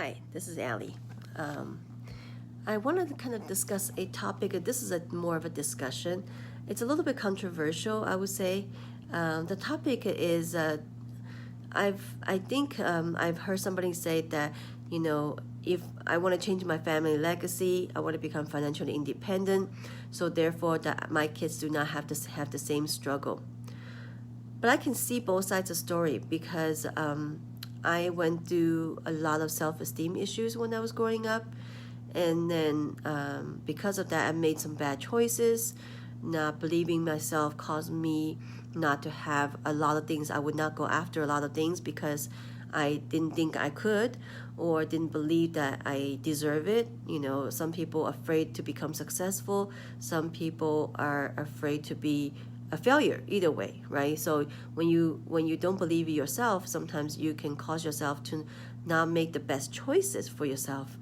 Hi, this is Allie. Um, I wanted to kind of discuss a topic. This is more of a discussion. It's a little bit controversial, I would say. The topic is I think I've heard somebody say that if I want to change my family legacy, I want to become financially independent, so therefore that my kids do not have to have the same struggle. But I can see both sides of the story because I went through a lot of self-esteem issues when I was growing up, and then because of that, I made some bad choices. Not believing myself caused me not to have a lot of things. I would not go after a lot of things because I didn't think I could or didn't believe that I deserve it. Some people are afraid to become successful. Some people are afraid to be a failure either way, right? So when you don't believe in yourself, sometimes you can cause yourself to not make the best choices for yourself.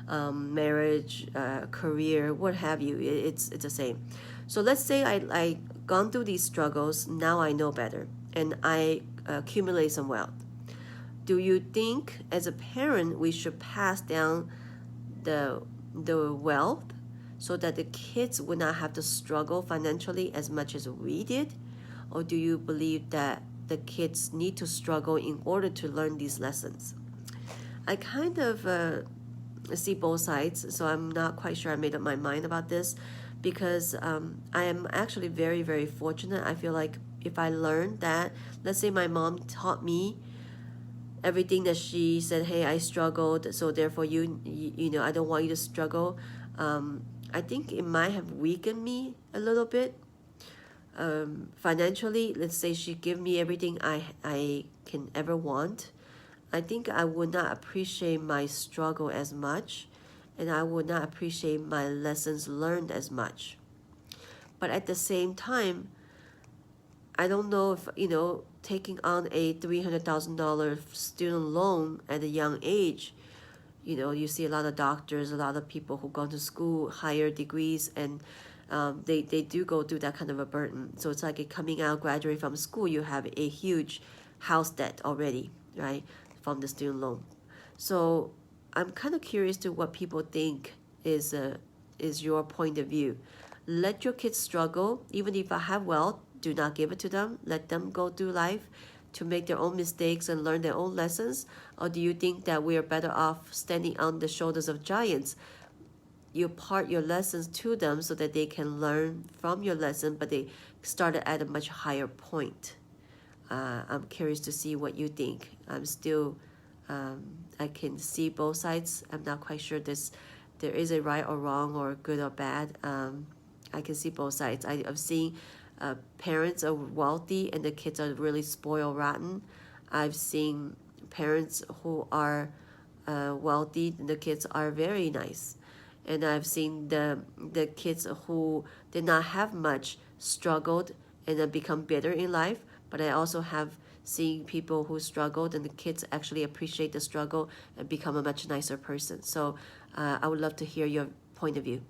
Marriage, career, what have you, it's the same. So let's say I gone through these struggles. Now I know better and I accumulate some wealth. Do you think as a parent we should pass down the wealth so that the kids would not have to struggle financially as much as we did? Or do you believe that the kids need to struggle in order to learn these lessons? I kind of see both sides, so I'm not quite sure I made up my mind about this because I am actually very, very fortunate. I feel like if I learned that, let's say my mom taught me everything that she said, hey, I struggled, so therefore I don't want you to struggle. I think it might have weakened me a little bit financially. Let's say she give me everything I can ever want. I think I would not appreciate my struggle as much, and I would not appreciate my lessons learned as much. But at the same time, I don't know if, taking on a $300,000 student loan at a young age, you see a lot of doctors, a lot of people who go to school, higher degrees, and they do go through that kind of a burden. So it's like coming out, graduating from school, you have a huge house debt already, right, from the student loan. So I'm kind of curious to what people think is your point of view. Let your kids struggle. Even if I have wealth, do not give it to them. Let them go through life to make their own mistakes and learn their own lessons. Or do you think that we are better off standing on the shoulders of giants? You part your lessons to them so that they can learn from your lesson, but they started at a much higher point. I'm curious to see what you think. I'm still, I can see both sides. I'm not quite sure there is a right or wrong or good or bad. I can see both sides. I've seen parents are wealthy and the kids are really spoiled rotten. I've seen parents who are wealthy and the kids are very nice. And I've seen the kids who did not have much struggled and then become better in life. But I also have seen people who struggled and the kids actually appreciate the struggle and become a much nicer person. So I would love to hear your point of view.